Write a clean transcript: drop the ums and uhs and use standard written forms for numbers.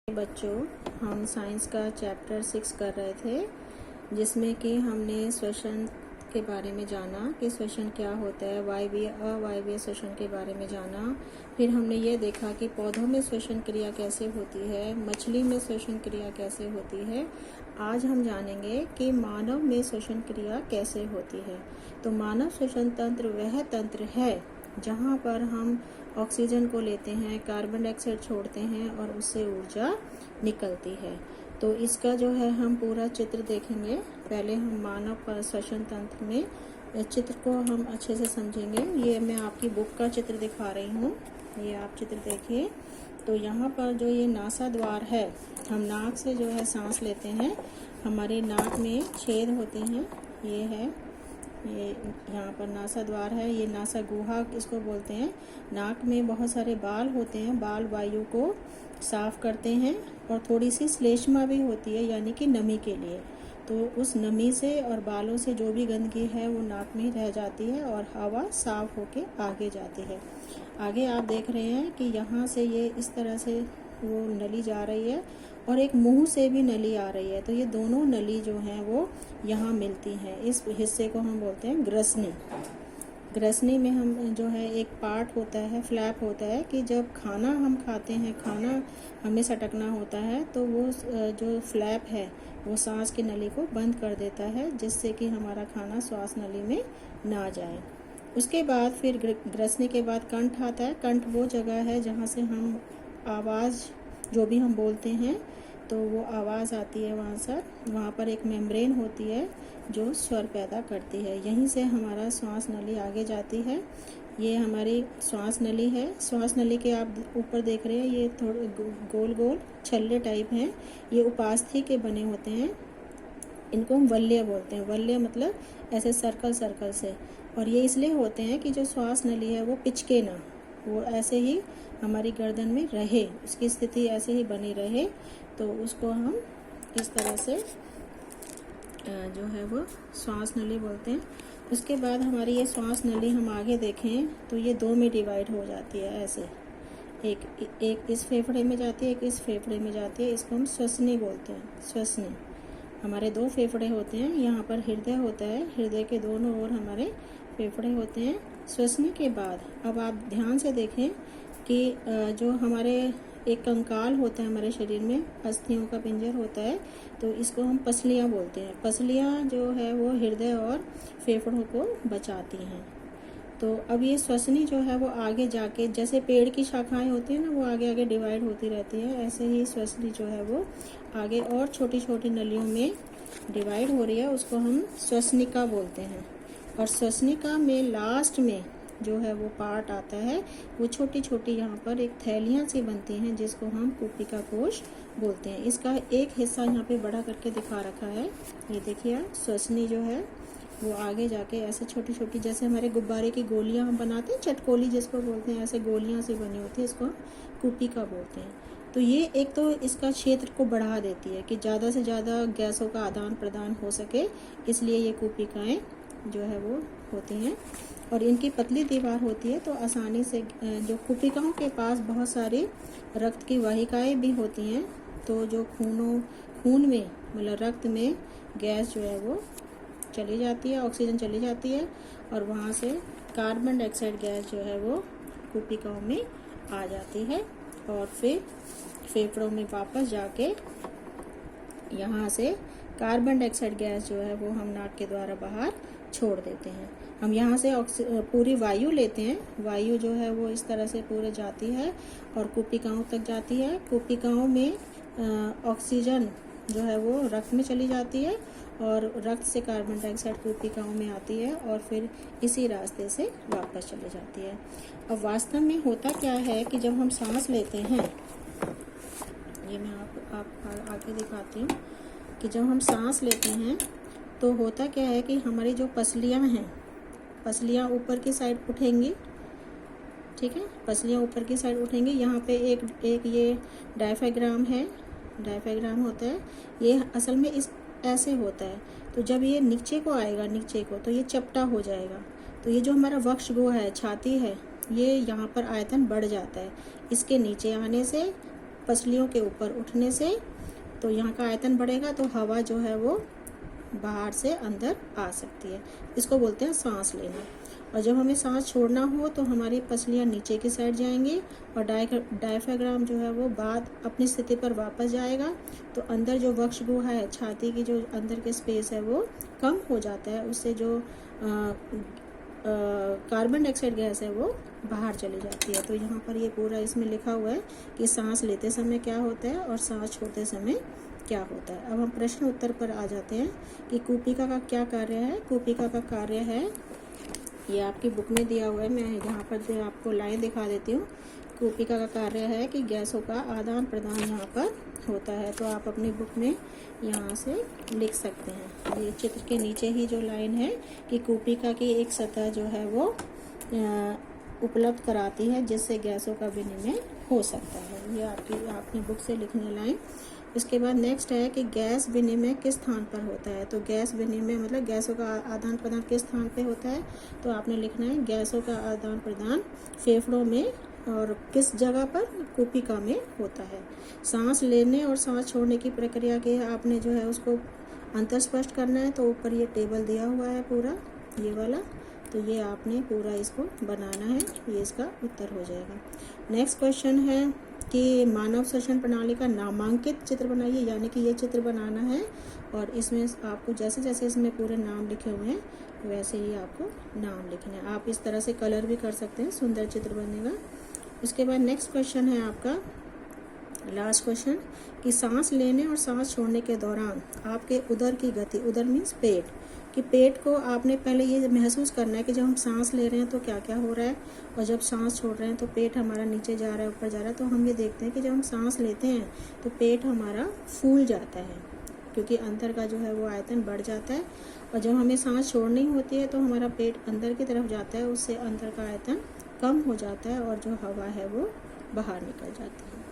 बच्चों, हम साइंस का चैप्टर 6 कर रहे थे जिसमें कि हमने श्वसन के बारे में जाना कि श्वसन क्या होता है, वायवीय अवायवीय श्वसन के बारे में जाना। फिर हमने ये देखा कि पौधों में श्वसन क्रिया कैसे होती है, मछली में श्वसन क्रिया कैसे होती है। आज हम जानेंगे कि मानव में श्वसन क्रिया कैसे होती है। तो मानव श्वसन तंत्र वह तंत्र है जहाँ पर हम ऑक्सीजन को लेते हैं, कार्बन डाइऑक्साइड छोड़ते हैं और उससे ऊर्जा निकलती है। तो इसका जो है हम पूरा चित्र देखेंगे। पहले हम मानव श्वसन तंत्र में चित्र को हम अच्छे से समझेंगे। ये मैं आपकी बुक का चित्र दिखा रही हूँ, ये आप चित्र देखिए। तो यहाँ पर जो ये नासा द्वार है, हम नाक से जो है सांस लेते हैं, हमारे नाक में छेद होते हैं, ये है, ये यहाँ पर नासा द्वार है, ये नासा गुहा इसको बोलते हैं। नाक में बहुत सारे बाल होते हैं, बाल वायु को साफ करते हैं और थोड़ी सी श्लेष्मा भी होती है यानी कि नमी के लिए। तो उस नमी से और बालों से जो भी गंदगी है वो नाक में रह जाती है और हवा साफ होके आगे जाती है। आगे आप देख रहे हैं कि यहाँ से ये इस तरह से वो नली जा रही है और एक मुंह से भी नली आ रही है। तो ये दोनों नली जो हैं वो यहाँ मिलती हैं। इस हिस्से को हम बोलते हैं ग्रसनी। ग्रसनी में हम जो है एक पार्ट होता है, फ्लैप होता है कि जब खाना हम खाते हैं, खाना हमें सटकना होता है तो वो जो फ्लैप है वो सांस की नली को बंद कर देता है, जिससे कि हमारा खाना श्वास नली में ना जाए। उसके बाद फिर ग्रसनी के बाद कंठ आता है। कंठ वो जगह है जहाँ से हम आवाज़ जो भी हम बोलते हैं तो वो आवाज़ आती है वहाँ पर एक मेम्ब्रेन होती है जो स्वर पैदा करती है। यहीं से हमारा श्वास नली आगे जाती है। ये हमारी श्वास नली है। श्वास नली के आप ऊपर देख रहे हैं, ये थोड़े गोल गोल छल्ले टाइप हैं, ये उपास्थि के बने होते हैं। इनको हम वल्य बोलते हैं। वल्य मतलब ऐसे सर्कल सर्कल से, और ये इसलिए होते हैं कि जो श्वास नली है वो पिचके ना, वो ऐसे ही हमारी गर्दन में रहे, उसकी स्थिति ऐसे ही बनी रहे। तो उसको हम इस तरह से जो है वो श्वास नली बोलते हैं। उसके बाद हमारी ये श्वास नली हम आगे देखें तो ये दो में डिवाइड हो जाती है ऐसे, एक इस फेफड़े में जाती है, एक इस फेफड़े में जाती है। इसको हम श्वसनी बोलते हैं। श्वसनी, हमारे दो फेफड़े होते हैं, यहाँ पर हृदय होता है, हृदय के दोनों ओर हमारे फेफड़े होते हैं। श्वसनी के बाद अब आप ध्यान से देखें कि जो हमारे एक कंकाल होता है हमारे शरीर में, अस्थियों का पिंजर होता है, तो इसको हम पसलियाँ बोलते हैं। पसलियाँ जो है वो हृदय और फेफड़ों को बचाती हैं। तो अब ये श्वसनी जो है वो आगे जाके, जैसे पेड़ की शाखाएं होती हैं ना, वो आगे आगे डिवाइड होती रहती है, ऐसे ही श्वसनी जो है वो आगे और छोटी छोटी नलियों में डिवाइड हो रही है। उसको हम श्वसनिका बोलते हैं। और श्वसनिका में लास्ट में जो है वो पार्ट आता है, वो छोटी छोटी यहाँ पर एक थैलियाँ सी बनती हैं जिसको हम कुपिका कोश बोलते हैं। इसका एक हिस्सा यहाँ पे बड़ा करके दिखा रखा है, ये देखिए। श्वसनी जो है वो आगे जाके ऐसे छोटी छोटी, जैसे हमारे गुब्बारे की गोलियाँ हम बनाते हैं, चटकोली जिसको बोलते हैं, ऐसे गोलियाँ सी बनी होती है, इसको हम कुपिका बोलते हैं। तो ये एक तो इसका क्षेत्र को बढ़ा देती है कि ज़्यादा से ज़्यादा गैसों का आदान प्रदान हो सके, इसलिए ये कुपिकाएँ जो है वो होती हैं। और इनकी पतली दीवार होती है तो आसानी से, जो कुपिकाओं के पास बहुत सारी रक्त की वाहिकाएं भी होती हैं, तो जो खून में मतलब रक्त में गैस जो है वो चली जाती है, ऑक्सीजन चली जाती है, और वहाँ से कार्बन डाइऑक्साइड गैस जो है वो कुपिकाओं में आ जाती है और फिर फेफड़ों में वापस जाके यहाँ से कार्बन डाइऑक्साइड गैस जो है वो हम नाक के द्वारा बाहर छोड़ देते हैं। हम यहाँ से पूरी वायु लेते हैं, वायु जो है वो इस तरह से पूरे जाती है और कुपिकाओं तक जाती है। कुपिकाओं में ऑक्सीजन जो है वो रक्त में चली जाती है और रक्त से कार्बन डाइऑक्साइड कुपिकाओं में आती है और फिर इसी रास्ते से वापस चली जाती है। अब वास्तव में होता क्या है कि जब हम सांस लेते हैं, ये मैं आप आगे दिखाती हूँ कि जब हम सांस लेते हैं तो होता क्या है कि हमारी जो पसलियाँ हैं, पसलियाँ ऊपर की साइड उठेंगी, ठीक है, पसलियाँ ऊपर की साइड उठेंगी। यहाँ पे एक ये डायफ्राम है, डायफ्राम होता है, ये असल में इस ऐसे होता है। तो जब ये नीचे को आएगा, नीचे को, तो ये चपटा हो जाएगा। तो ये जो हमारा वक्षगोह है, छाती है, ये यहाँ पर आयतन बढ़ जाता है। इसके नीचे आने से पसलियों के ऊपर उठने से, तो यहाँ का आयतन बढ़ेगा तो हवा जो है वो बाहर से अंदर आ सकती है। इसको बोलते हैं सांस लेना। और जब हमें सांस छोड़ना हो तो हमारी पसलियाँ नीचे की साइड जाएंगी और डायफ्राम जो है वो बाद अपनी स्थिति पर वापस जाएगा। तो अंदर जो वक्ष गुहा है, छाती की जो अंदर के स्पेस है वो कम हो जाता है, उससे जो कार्बन डाइऑक्साइड गैस है वो बाहर चली जाती है। तो यहाँ पर ये पूरा इसमें लिखा हुआ है कि सांस लेते समय क्या होता है और सांस छोड़ते समय क्या होता है। अब हम प्रश्न उत्तर पर आ जाते हैं कि कूपिका का क्या कार्य है। कूपिका का कार्य है, ये आपकी बुक में दिया हुआ है, मैं यहाँ पर जो आपको लाइन दिखा देती हूँ। कूपिका का कार्य है कि गैसों का आदान प्रदान यहाँ पर होता है। तो आप अपनी बुक में यहाँ से लिख सकते हैं। ये चित्र के नीचे ही जो लाइन है कि कूपिका की एक सतह जो है वो उपलब्ध कराती है जिससे गैसों का विनिमय हो सकता है। ये आपकी अपनी बुक से लिखनी लाइन। इसके बाद नेक्स्ट है कि गैस विनिमय किस स्थान पर होता है। तो गैस विनिमय मतलब गैसों का आदान प्रदान किस स्थान पे होता है। तो आपने लिखना है गैसों का आदान प्रदान फेफड़ों में और किस जगह पर, कूपिका में होता है। सांस लेने और सांस छोड़ने की प्रक्रिया के आपने जो है उसको अंतर स्पष्ट करना है। तो ऊपर ये टेबल दिया हुआ है पूरा ये वाला, तो ये आपने पूरा इसको बनाना है, ये इसका उत्तर हो जाएगा। नेक्स्ट क्वेश्चन है कि मानव श्वसन प्रणाली का नामांकित चित्र बनाइए, यानी कि ये चित्र बनाना है और इसमें आपको जैसे जैसे इसमें पूरे नाम लिखे हुए हैं वैसे ही आपको नाम लिखना है। आप इस तरह से कलर भी कर सकते हैं, सुंदर चित्र बनेगा। उसके बाद नेक्स्ट क्वेश्चन है आपका लास्ट क्वेश्चन कि सांस लेने और सांस छोड़ने के दौरान आपके उदर की गति, उदर मीन्स पेट, कि पेट को आपने पहले ये महसूस करना है कि जब हम सांस ले रहे हैं तो क्या क्या हो रहा है और जब सांस छोड़ रहे हैं तो पेट हमारा नीचे जा रहा है ऊपर जा रहा है। तो हम ये देखते हैं कि जब हम सांस लेते हैं तो पेट हमारा फूल जाता है क्योंकि अंदर का जो है वो आयतन बढ़ जाता है, और जब हमें सांस छोड़नी होती है तो हमारा पेट अंदर की तरफ जाता है, उससे अंदर का आयतन कम हो जाता है और जो हवा है वो बाहर निकल जाती है।